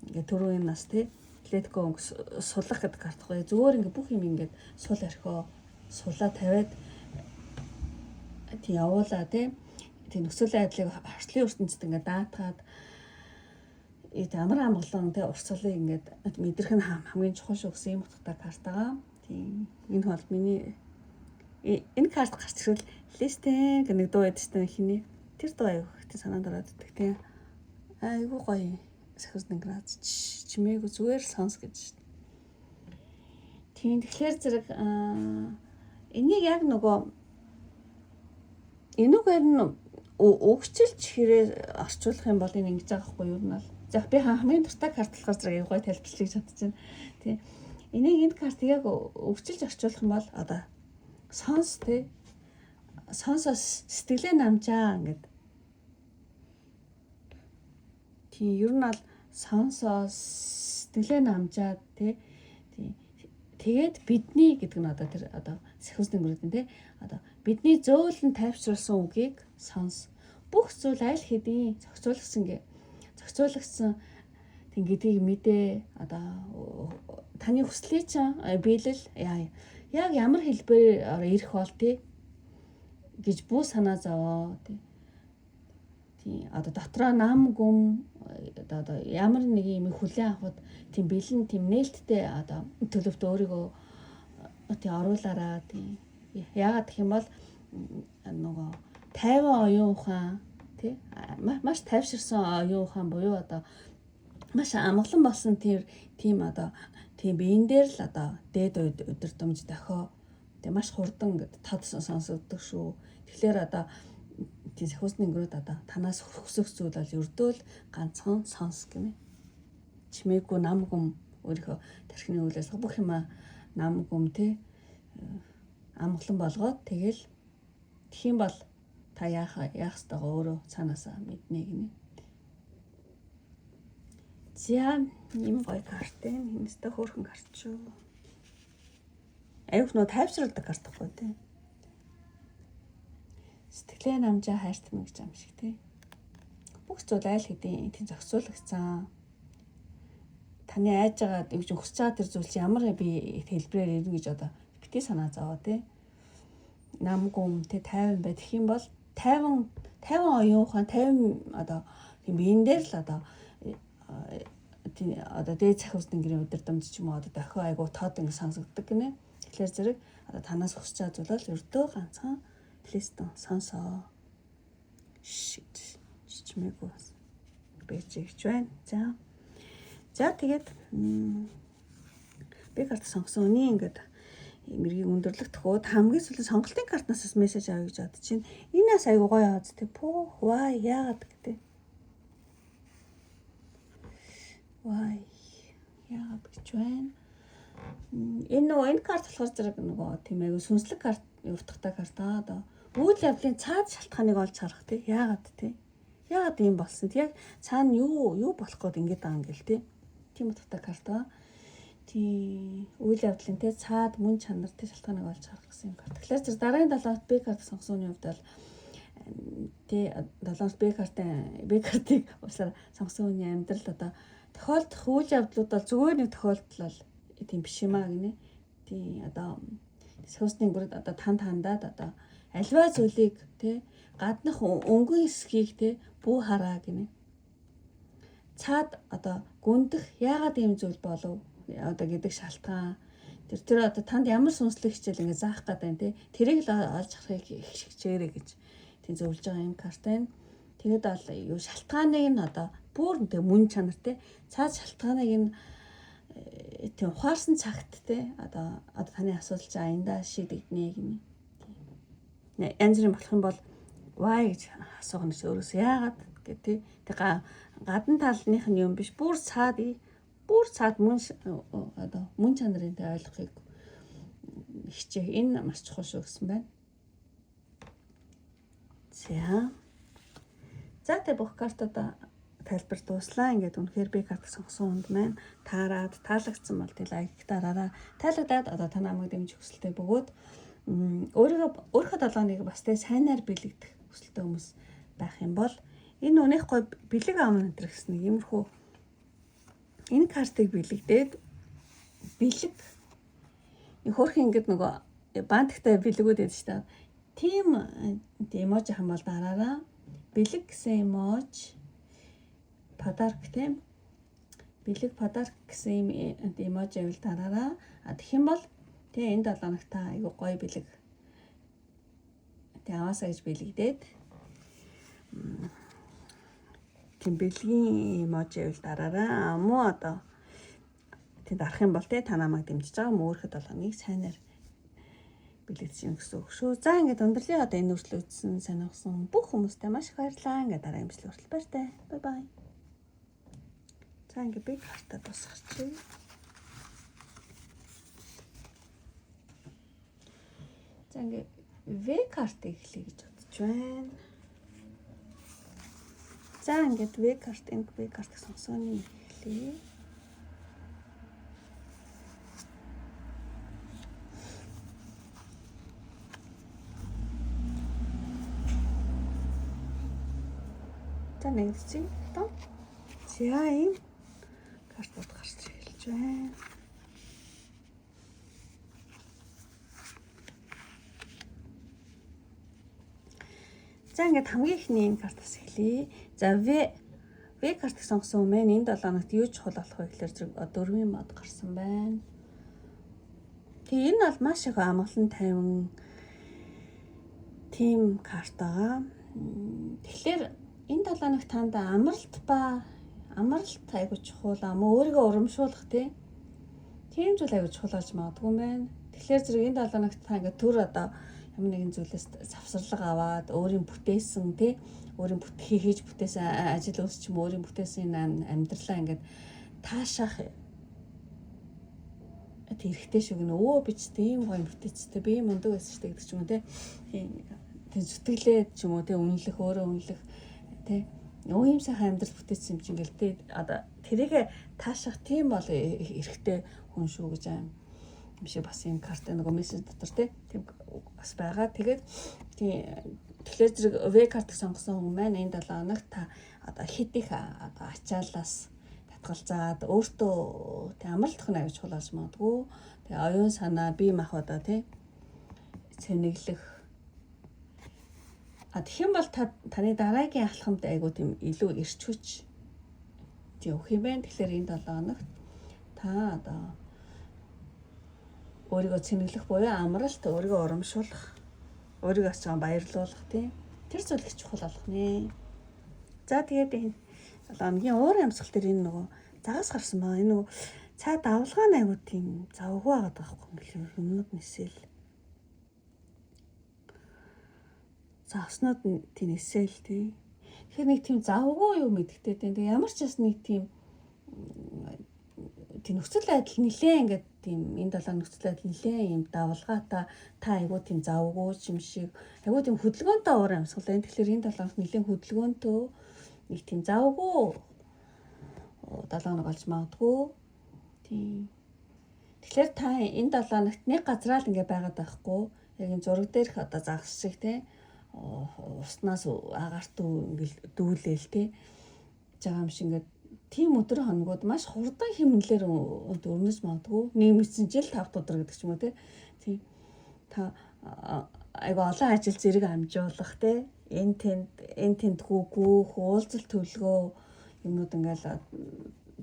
ингээ түрүүний нас те летго сулах гэдэг картахгүй. Зүгээр ингээ бүх юм ингээ сул орхио сулаа тавиад тий явуулаа те. Тэг нөхцөл байдлыг орчлын ертөнцид ингээ даатгаад амар амгалан те урсгалыг ингээ мэдрэх нь хамгийн чухал шүү гэсэн юм утгатай карт байгаа. Энэ бол миний энэ карт гарч ирвэл листен гэх нэг дуу байдаг шүү дээ хиний тэр дуу аяг ихтэй санаанд ороод идэх тийм айгуу гоё сахиус нэнграад чимээгүй зүгээр сонс гэж шүү дээ. Тийм тэгэхээр зэрэг энийг яг нөгөө энүүгээр нь өгчилж хэрэг орчуулах юм бол энэ ингэж байгаа хгүй юу нь бол за би хамгийн дуртай карт болохоор зэрэг гоё тайлбарлаж чадчихна тийм. Энийг энэ картыг яг өвчилж орчуулах юм бол одоо сонс тий сонсос сэтгэлээ намжаа ингээд тийм ер нь бол сонсос сэтгэлээ намжаад тий тэгээд бидний гэдэг нь одоо тэр одоо сахиус нэнгэрүүд нь тий одоо бидний зөөлөн тайвшруулсан үгийг сонс бүх зүйл аль хэдийн зохицуулагдсан тийм гэдгийг мэдээ одоо таны хүслийг чинь биелэл яг ямар хэлбэрээр ирэх бол тий гэж бүү санаа зовоо тий одоо дотроо нам гүм одоо ямар нэг юм хүлээн авахд тийм бэлэн тийм нээлттэй одоо төлөвт өөрийгөө тий оруулаараа тий яагаад гэх юм бол нөгөө 50 оюун ухаан тий маш тайвширсан оюун ухаан буюу одоо маш амгалан болсон тийм одоо тийм биен дээр л одоо дээд удирдамж дохио тийм маш хурдан ингээд тод сонсогддог шүү. Тэгэхээр одоо тийм сахиусны нэнгэрүүд одоо танаас хүсэх зүйл бол ердөөл ганцхан сонс гинэ. Чимээгүй нам гүм өөрийнхөө тархины үйл ажиллагаа бүх юм нам гүм тий амгалан болгоод тэгэл тхиим бол та яах ёстойгоо өөрөө цаанаасаа мэднэ гинэ. За ийм гоё карт юм. Хинэстэй хөөрхөн карт шүү. Аюух нөө тайвшруулдаг карт байхгүй тий. Сэтгэлээ намжаа хайртмаг гэж юм шиг тий. Бүх зүйл айл хэдийн тийм зохицуулагдсан. Таны айж байгаа юу ч хүсэж байгаа тэр зүйл ямар би хэлбэрээр ирнэ гэж одоо битгий санаа зовоо тий. Нам гүм тий 50 байх юм бол 50 оюун ухаан 50 одоо тийм биен дээр л одоо одоо дээд захиус нэнгэрийн удирдамж ч юм уу одоо дохио айгуу тод ингэ сонсогддог гинэ. Тэгэхээр зэрэг одоо танаас хүсэж байгаа зүйл бол ердөө ганцхан листон сонсоо. Чимээгүй бас бэжигч байна. За тэгээд би карт сонгосон үний ингээд мэргийг өндөрлөх төхөөд хамгийн сүүлийн сонголтын картнаас мессеж авъя гэж бодож чинь энэс айгуу гоё аа зү пөө вай яагаад гэдэг. Вай яагаад гэж байна. Энэ карт болохоор зэрэг нөгөө тийм айгуу сүнслэг карт уртгатай карт аа одоо үйл явдлын цаад шалтгааныг олж харах тий яагаад тий яагаад ийм болсон тий яг цаана юу болох гээд ингэж байгаа юм гээл тий тийм утгатай карт аа тий үйл явдлын тий цаад мөн чанар тий шалтгааныг олж харах гэсэн юм карт. Тэгэхээр зэрэг дараагийн 7-т Б карт сонгосны хувьд бол тий 7-т Б картыг уучлаарай сонгосон хүний амьдрал одоо тохиолдох үйл явдлууд бол зүгээр нэг тохиолдол бол тийм биш юм аа гинэ. Тий одоо Сүүсний бүрд одоо тандаад одоо альва зүйлийг тий гаднах өнгөн эсхийг тий бүү хараа гинэ. Цаад одоо гүндэх яагаад ийм зүйл болов одоо гэдэг шалтгаан тэр одоо танд ямар сүнслэг хичээл ингэ заах гэдэг юм тий тэрийг л олж харахыг хичээрэй гэж тий зөвлөж байгаа юм карт. Тэгээд бол юу шалтгааныг нь одоо бүр тэг мөн чанар тий цаад шалтгааныг нь тий ухаарсан цагт тий одоо таны асуудал за аянда шийдэгднэ гинэ. Янз бүрийн болох юм бол why гэж асуух нь өөрөөс яагаад гэх тий гадна талных нь юм биш бүр цаад мөн одоо мөн чанарын тэ ойлгохыг хичээх энэ маш чухал шүү гэсэн байна. За тэ бүх картуудаа тайлбар дууслаа. Ингээд үнэхээр би карт сонгосон хүнд маань таарад таалагдсан бол тэг лайк дараараа. Таалагдаад одоо та намайг дэмжих хүсэлтэй бөгөөд өөрийнхөө долооныг бас тэг сайнаар бэлэгдэх хүсэлтэй хүмүүс байх юм бол энэ үнэх гой бэлэг аамн энэ гэсэн нэг иймэрхүү энэ картыг бэлэгдээд бэлэг хөрх ингээд нөгөө банттай бэлгүүд байдаг шүү дээ. Тим эможи хамбал дараараа бэлэг гэсэн эможи подарок тийм бэлэг подарок гэсэн эможи авил дараараа тэгэх юм бол тэгээ энэ 7 хоногт та айгу гоё бэлэг тэгээ аваасаа гэж бэлэгдээд тийм бэлгийн эможи авил дараараа муу одоо тэнд арах юм бол тэ та намайг дэмжиж байгаа мөөрөхөд 7 хоног сайнаар бэлэгдсэн гэсэн үг шүү. За ингээд өндөрлөө одоо энэ үргэлж үзсэн сонирхсан бүх хүмүүстээ маш их баярлалаа. Ингээд дараа имжлэг хүртэл баяртай. Бай бай. За ингээд би картаа тусгарч. За ингээд В картыг эхлэе гэж бодож байна. За ингээд В картыг сонгосон юм эхлэе. За нэгдсэн тоо. За ийм картууд гарч ирж байна. За ингээд хамгийн ихний энэ картаас эхлэе. За В картыг сонгосон хүмүүс энэ 7 хоногт юу чухал болох вэ гэхээр зэрэг 4 мод гарсан байна. Тэгээ энэ бол маш их амгалан тайван тим карт байгаа. Тэгэхээр энэ 7 хоногт танд амралт айгуу чухал мөн өөрийгөө урамшуулах тийм зүйл айгуу чухал болж магадгүй байна. Тэгэхээр зэрэг энэ 7 хоногт та ингээд төр одоо ямар нэгэн зүйлээс завсарлага аваад өөрийн бүтээсэн тий өөрийн хийж бүтээсэн ажил үйлс ч юм өөрийн бүтээсэн амьдралаа ингээд таашаах хэрэгтэй шүү гэнэ. Өө би ч тийм гоё бүтээцтэй би мундаг байсан шүү гэдэг ч юм уу тий зүтгэлээд ч юм уу тий үнэлэх өөрөө үнэлэх тий өө юм сайхан амьдрал бүтээсэн юм чинь гэл тий одоо тэрийг таашаах тийм бол эрэгтэй хүн шүү гэж аим юм шиг бас юм карт нөгөө мессеж дотор тийм бас байгаа. Тэгээд тэгэхээр зэрэг В картыг сонгосон хүмүүс маань энэ 7 хоногт та одоо хэд их одоо ачаалаас татгалзаад өөртөө тийм амралтах нь аяж чухал болж магадгүй. Тэгээ оюун санаа бие махбодоо тийм цэнэглэх тэгэх юм бол таны дараагийн алхамд айгуу тийм илүү эрч хүч тийм өгөх юм байна. Тэгэхээр энэ 7 хоногт та одоо өөрийгөө цэнэглэх буюу амралт, өөрийгөө урамшуулах, өөрийгөө ч баярлуулах тийм тэр зүйл их чухал болох нэ. За тэгээд энэ 7 хоногийн уур амьсгал дээр энэ нөгөө загас гарсан байгаа. Энэ нөгөө цаа давлгаа айгуу тийм завгүй байгаа байхгүй юмнууд нисэл. Заснууд нь тийм нисэл тийм. Тэгэхээр нэг тийм завгүй юу мэдгтэй тийм ямар ч бас нэг тийм нөхцөл байдал нилээ ингээд тийм энэ 7 нөхцөл байдал нилээ юм давлгаатай та айгуу тийм завгүй юм шиг айгуу тийм хөдөлгөөнтэй уур амьсгал байна. Тэгэхээр энэ 7 хоног нилээ хөдөлгөөнтэй нэг тийм завгүй 7 хоног болж магадгүй. Тийм. Тэгэхээр та энэ 7 хоногт нэг газраа л ингээд байгаад байхгүй. Яг энэ зураг дээрх одоо загас шиг тийм уснаас агаарт ингээд дүүлээл тийм жагаам шиг ингээд тийм өдөр хоногуд маш хурдан хэмнэлээр өрнөж магадгүй. Нийгэмсэн жил 5 өдөр гэдэг ч юм уу тийм. та айгу олон ажил зэрэг амжуулах те энэ тэнд гүүх уулзалт төлгөө юмнууд ингээл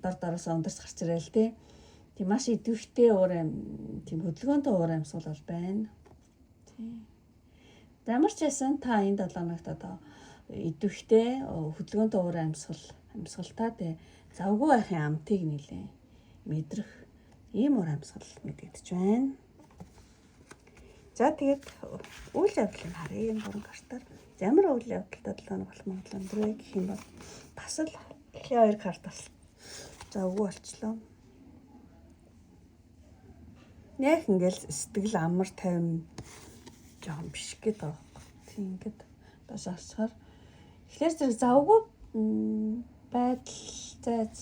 дороос ондарч гарч ирэл те. Тийм маш идэвхтэй уур тийм хөдөлгөөнтэй уур амьсгал бол байна. Тийм. Ямар ч байсан та энэ 7 хоногт одоо идэвхтэй хөдөлгөөнтэй уур амьсгалтай те завгүй байхын амтыг нэлээ мэдрэх ийм уур амьсгал мэдэгдэж байна. За тэгээд үйл явдлыг харъя энэ 3 картаар. Ямар үйл явдалтай 7 хоног болох магадлал өндөр гэх юм бол бас л дэлхийн 2 карт бас завгүй болчлоо. Яг ингээл сэтгэл амар тайван жоохон биш гэдэг байгаа. Тийм ингээд доош харцгаар эхлээр зэрэг завгүй байдал зайц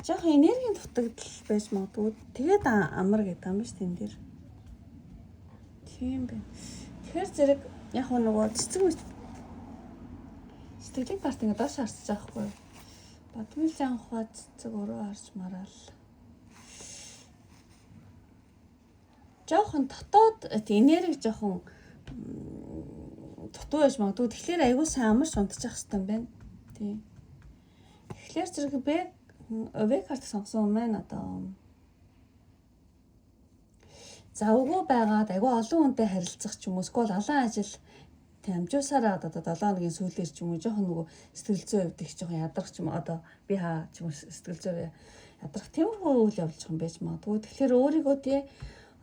жоохон энергийн дутагдал байж магадгүй. Тэгээд амар гэдэг юм биш тэн дээр. Тийм байна. Тэгэхээр зэрэг яг нөгөө сэтгэлийн карт ингээд доош харцж байгаа хгүй. Бадмилын ухаа цэцэг өрөө харж мараал. Жоохон дотоод энерги жоохон дутуу байж магадгүй. Тэгэхээр аягүй сайн амарч унтчих хэвээр юм байна. Тийм. Тэгэхээр зэрэг V карт сонгосон юм байна одоо. Завгүй байгаад аягүй олон хүнтэй харилцах ч юм уу, эсвэл олон ажил амжуулсараа одоо 7 хоногийн сүүлээр ч юм уу жоохон нөгөө сэтгэл зүйн хувьд их жоохон ядарч юм одоо би хаа ч юм уу сэтгэл зүй ядрах тиймэрхүү үйл явдал жоохон байж магадгүй. Тэгэхээр өөрийгөө тий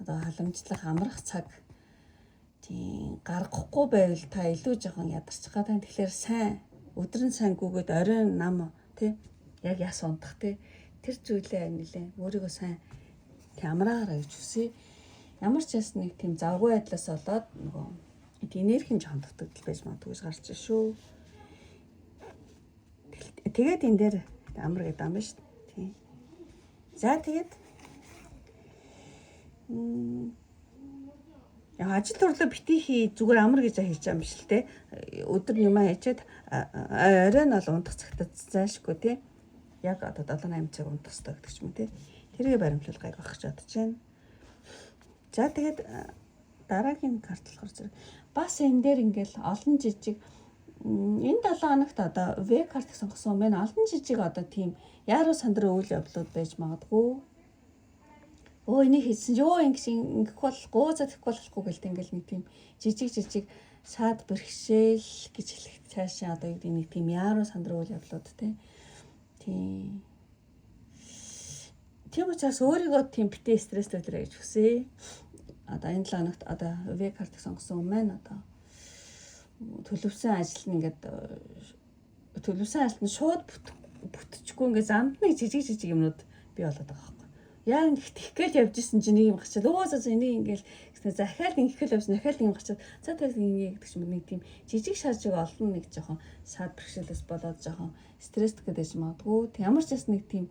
одоо халамжлах амрах цаг тийм гаргахгүй байвал та илүү жоохон ядарчих гадаа. Тэгэхээр сайн өдрөн сайн гүгээд оройн нам тий яг яс унтах тий тэр зүйлээ нэлээ өөрийгөө сайн амраараа гэж хүсье. Ямар ч яс нэг тийм завгүй байдлаас болоод нөгөө энергийн жоохон дутагдал байж магадгүй гарч ир шүү. Тэгээд энэ дээр амар гэдэг юм байна шүү. Тийм. За тэгээд яа ажил төрлөө битгий хий зүгээр амар гэж хийж байгаа юм биш л те. Өдөр юм хийчихэд оройн бол унтах цагтаа заашгүй те. Яг одоо 7-8 цаг унтах хэрэгтэй гэдэг ч юм те. Тэрийг баримтлал гайг багч бодож байна. За тэгээд дараагийн карт болохоор зэрэг бас энэ дээр ингээл олон жижиг энэ 7 хоногт одоо V карт сонгосон юм байна. Олон жижиг одоо тийм яаруу сандрын үйл явдлууд байж магадгүй. Өө энийг хийсэн ч ингэх болохгүй, зэтгэх болохгүй гэлтэй ингээл нэг тийм жижиг саад бэрхшээл гэж хэлэх цаашаа одоо нэг тийм яаруу сандрын үйл явдлууд тийм учраас өөрийгөө тийм битээ стресстэй өдрөө гэж хүсье. Одоо энэ 7 хоногт одоо V картыг сонгосон юм байна. Одоо төлөвсөн ажил нь ингээд төлөвсөн ажил нь шууд бүтчихгүй ингээд замд нэг жижиг юмнууд бий болоод байгаа байхгүй. Яа их гээл явж исэн чинь нэг юм гачаад энийг ингээл захиал ингээл явсан дахиад юм гачаад за тэр ингэ гэдэг чинь нэг тийм жижиг шаржиг олон нэг жоохон саад бэрхшээлээс болоод жоохон стресстэй гэж магадгүй. Ямар ч бас нэг тийм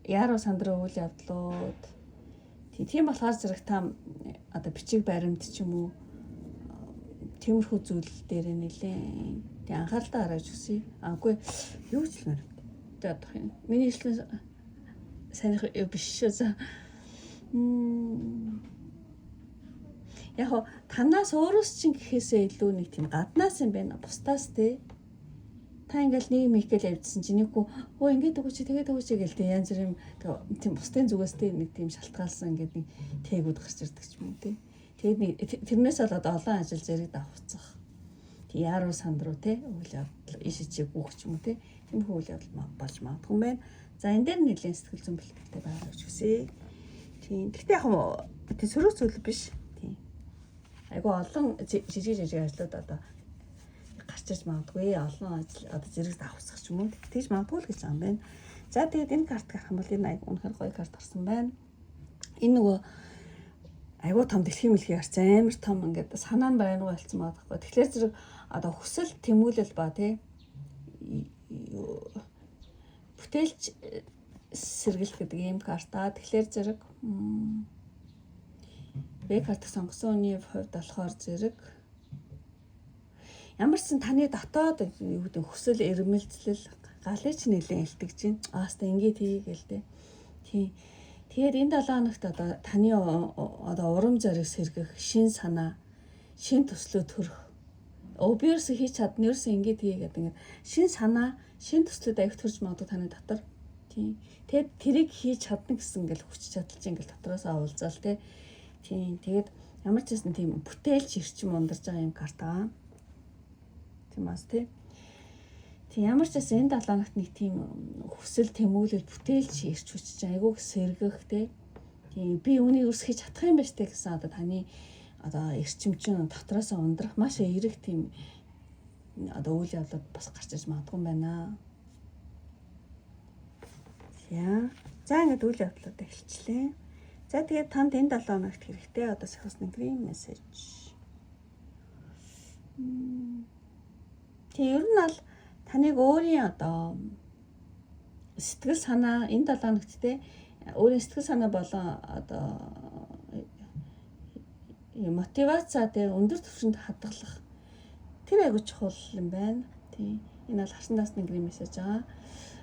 яаруу сандрын үйл явдлууд тийм болохоор зэрэг та одоо бичиг баримт ч юм уу тиймэрхүү зүйл дээр нэлээ тий анхааралтай гаргаж өгсөй. Үгүй юу ч л мөр. Тэ одоо юм. Миний хэлсэн сайн биш шүү. За. Яг танаас өөрөөс чинь гэхээсээ илүү нэг тийм гаднаас юм байна. Бусдаас тий. Та ингээл нэг микэл явьдсан чинь нэг хөө ингээд өгөөч тэгээд өгөөч гэлтэй янз бүр юм тийм бусдын зүгээс тий нэг тийм шалтгаалсан ингээд нэг тээгүүд гарч ирдэг ч юм уу тий. Тэгээд тэрнээс болоод олон ажил зэрэг давхцах. Тий яаруу санд руу тий үйл явдал иш ичиг үх ч юм уу тий. Тийм үйл явдал болж магадгүй юм байна. За энэ дээр нэлийн сэтгэл зүйн бэлтгэлтэй байгаа гэж хүсье. Тийм. Гэхдээ яг тий сөрөг зүйл биш. Тийм. Айгу олон жижиг ажлууд одоо гарч иж магадгүй олон ажил одоо зэрэг давхсах ч юм уу тэгж магадгүй л гэж байгаа юм байна. За тэгээд энэ карт гарах юм бол энэ айгу үнэхээр гоё карт орсон байна. Энэ нөгөө айгу том дэлхийн мэлхий гарч амар том ингээд санаа нь байнга болцсон байгаа байхгүй. Тэгэхээр зэрэг одоо хүсэл тэмүүлэл ба тий бүтээлч сэргэлт гэдэг ийм карта. Тэгэхээр зэрэг B карт сонгосон хүний хувьд болохоор зэрэг ямар ч таны дотоод юу гэдэг хүсэл эрмэлзэл галыч нэлээд илтгэж байна. Ааста ингэж хийгээл дээ. Тийм. Тэгээд энэ 7 хоногт одоо таны одоо урам зориг сэргэх, шин санаа, шин төслөө төрөх. Би ерөөсөө хийж чадна, ерөөсөө ингэж хийгээд ингээд шин санаа, шин төслөд аявь төрж магадгүй таны дотор. Тийм. Тэгээд тэрийг хийж чадна гэсэн ингээл хүч чадал чинь ингээл дотроосоо уулзаал тий. Тийм. Тэгээд ямар ч гэсэн тийм бүтээлч ирчим ундарч байгаа юм карта. Тийм бас тий. Тийм ямар ч гэсэн энэ 7 хоногт нэг тийм хүсэл тэмүүлэл бүтээлч ирч хүчиж айгууг сэргэх тий. Тийм би үүнийг өрсөж чадах юм байна штэ гэсэн одоо таны одоо эрчимчин дотроосоо ундрах маш эерэг тийм одоо үйл явдлууд бас гарч иж магадгүй юм байна. За ингээд үйл явдлууд эхэлчлээ. За тэгээд танд энэ 7 хоногт хэрэгтэй одоо сахисны грин мессеж. Тэгээ ер нь аль таныг өөрийн одоо сэтгэл санаа энэ 7 хоногт те өөрийн сэтгэл санаа болон одоо мотивацаа те өндөр түвшинд хадгалах тэр айгуу чухал юм байна. Тийм. Энэ бол харсан даасны грин мессеж байгаа.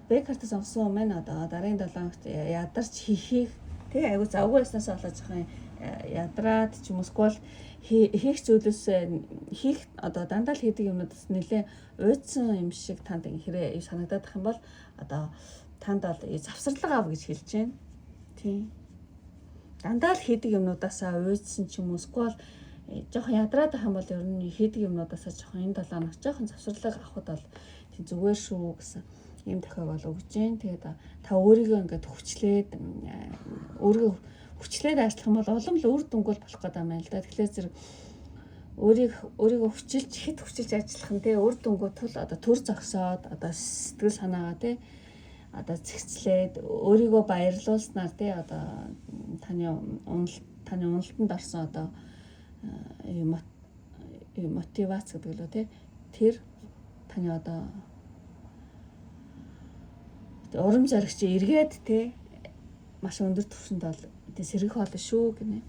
Бэкартас онсон маань одоо дараагийн 7 хоногт ядарч хийх тий айгуу завгүй байснаас болоод жоохон ядраад ч юм уу сквал хийх зүйлээс хийх одоо дандаа л хийдэг юмнуудаас нэлээ уйдсан юм шиг танд хэрэг санагдаад ах юм бол одоо танд бол завсарлага ав гэж хэлж байна. Тийм. Дандаа л хийдэг юмнуудаасаа уйдсан ч юм уу сквал жоохон ядраад ах юм бол ер нь хийдэг юмнуудаасаа жоохон энэ 7 хоног жоохон завсарлага авахд бол тийм зүгээр шүү гэсэн юм тохиол өгж जैन. Тэгээд та өөрийгөө ингээд хүчлээд өөрийгөө хүчлээд ажиллах юм бол улам л үр дүнгуул болох гэдэг юм байна л да. Тэгэхээр зэрэг өөрийгөө хэд хүчилж ажиллах нь те үр дүнгуу тул одоо төр зогсоод одоо сэтгэл санаагаа те одоо зэгцлээд өөрийгөө баярлуулснаар те одоо таны уналтанд орсон одоо мотивац гэдэг лөө те тэр таны одоо урам зориг чи эргээд те маш өндөр түвшинд бол тэ сэргэх болно шүү гинэ.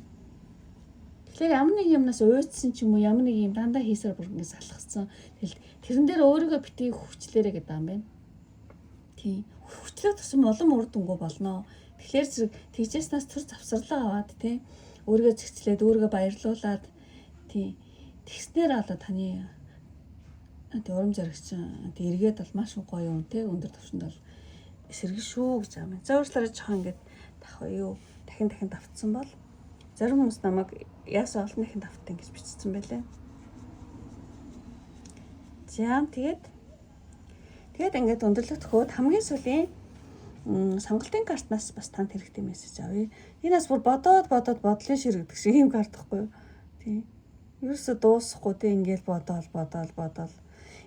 Тэгэхээр ямар нэг юмнаас уйдсан ч юм уу ямар нэг юм дандаа хийсээр бүрнээс алхацсан. Тэгэл тэрэн дээр өөрийгөө битгий хүчлээрэ гэдэг юм байна. Тийм. Хүчлэх тусам улам үр дүнгуу болно. Тэгэхээр зэрэг тэгжээснээс төр завсарлаа аваад те өөрийгөө зэгцлээд өөрийгөө баярлуулад тийм тэгснээр одоо таны урам зориг чинь эргээд бол маш гоё юм те өндөр түвшинд бол сэргэн шүү гэж байгаа юм. За өөрчлөлөө жоохон ингээд дахин давтсан бол зарим хүмүүс намайг яасан олон дахин давтсан гэж бичсэн байлээ. За тэгээд ингээд өндөрлөлт төхөөд хамгийн сүүлийн сонголтын картнаас бас танд хэрэгтэй мессеж авъя. Энэ бас бүр бодоод бодлын ширэг гэдэг шиг юм карт гэхгүй юу? Тийм. Ерөөсө дуусахгүй те ингээд бодоол.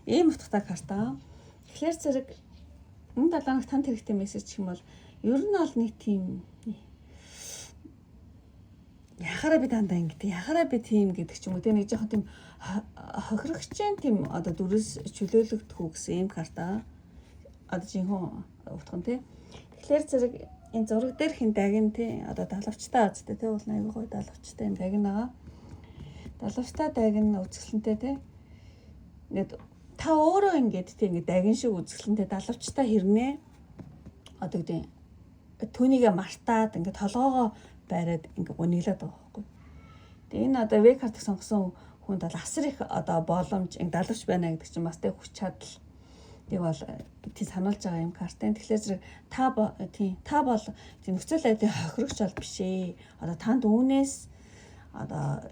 Ийм утгатай карта. Тэгэхээр зэрэг энэ 7 хоног танд хэрэгтэй мессеж гэх юм бол ер нь бол нэг тийм яхаараа би дандаа ингэдэг яхаараа би тийм гэдэг ч юм уу те нэг жоохон тийм хохирогчийн тийм одоо дүрээс чөлөөлөгдөх үү гэсэн юм карта одоо жинхэнэ утган те тэгэхээр зэрэг энэ зураг дээр хин дагин те одоо далавчтай азтай те уул аягүй гоё далавчтай юм дагин байгаа далавчтай дагин үзэсгэлэнтэй те ингээд та өөрөө ингээд тийм ингээд дагин шиг үзэсгэлэнтэй далавчтай хэрнээ одоо гэдэг түүнийгээ мартаад ингээд толгоогоо байраад ингээд гуниглаад байгаа байхгүй. Тэгээ энэ одоо веб картыг сонгосон хүнд бол асар их одоо боломж ингээд далавч байна гэдэг чинь бас тэг хүч чадал нэг бол тий сануулж байгаа юм картын. Тэгэхээр зэрэг та бол тийм нөхцөл байдлын хохирогч бол биш ээ. Одоо танд үүнээс одоо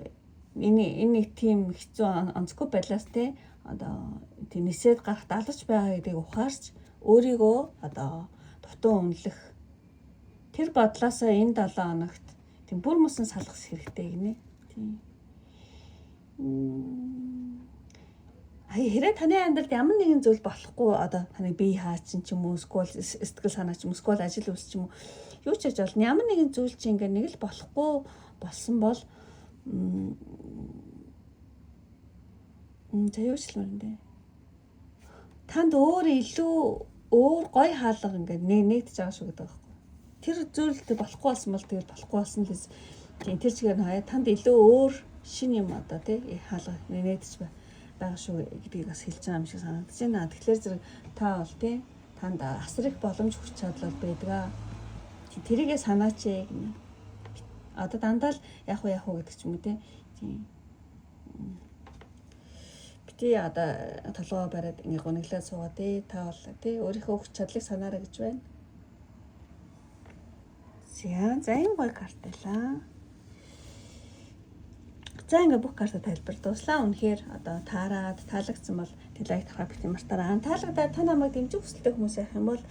энэ нэг тийм хэцүү онцгой байдлаас те одоо тийм нисээд гарах далавч байгаа гэдгийг ухаарч өөрийгөө одоо дутуу үнэлэх тэр бодлоосоо энэ 7 хоногт тийм бүр мөсөн салгах хэрэгтэй гинэ. Тийм. Хэрэг таны амьдралд ямар нэгэн зүйл болохгүй одоо таны бие хаачин ч юм уу эсвэл сэтгэл санаа ч юм уу эсвэл ажил үйлс ч юм уу юу ч хийж болно. Ямар нэгэн зүйл чинь ингээ нэг л болохгүй болсон бол заяочлмэрнэ. Танд илүү гоё хаалга ингээ нэгдэж байгаа шүү гэдэг байхгүй. Тэр зүйлд болохгүй болсон бол тэгэл болохгүй болсон л тийм тэр чигээр нь хаяа танд илүү өөр шин юм одоо тий хаалга нэгдэж байгаа шүү гэдгийг бас хэлж байгаа юм шиг санагдаж байна. Тэгэхээр зэрэг та бол тий танд асар их боломж хүч чадал байдаг. тэрийгээ санаач гэнэ. Одоо дандаа л яг уу гэдэг ч юм уу тийм. Бити одоо толгоо бариад ингээ гониглаад суугаа тий та бол тий өөрийнхөө хүч чадлыг санаарай гэж байна. За энэ гоё карт байлаа. За ингээ бүх карта тайлбар дуслаа. Үнэхээр одоо таарад таалагдсан бол лайк тавхаа бити мартаарай. Таалагдаад та намайг дэмжих хүсэлтэй хүмүүс байх юм бол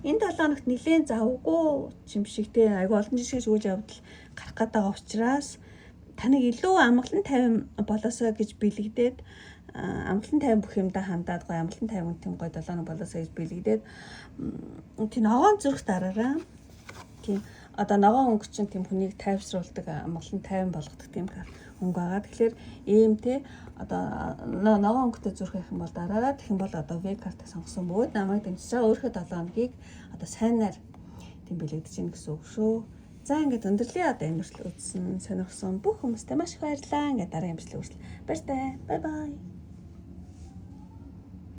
энэ 7 хоногт нэлээд завгүй юм шиг те айгүй олон жишгээс үйл явдал гарах гээд байгаа учраас таныг илүү амгалан тайван болоосоо гэж бэлэгдээд амгалан тайван бүх юмдаа хандаад гоё амгалан тайван тийм гоё 7 хоног болоосоо гэж бэлэгдээд тийм ногоон зүрх дараараа тийм одоо ногоон өнгө чинь тийм хүнийг тайвшруулдаг амгалан тайван болгодог тийм өнгө байгаа. Тэгэхээр ийм те одоо ногоон өнгөтэй зүрх байх юм бол дараараа тэгэх юм бол одоо V картыг сонгосон бөгөөд намайг дэмжиж байгаа өөрийнхөө 7 хоногийг одоо сайнаар тийм бэлэгдэж гин гэсэн үг шүү. За ингээд өндөрлөө одоо энэ хүртэл үзсэн сонирхсан бүх хүмүүстээ маш их баярлалаа. Ингээд дараагийн бичлэг хүртэл баяртай. Бай бай.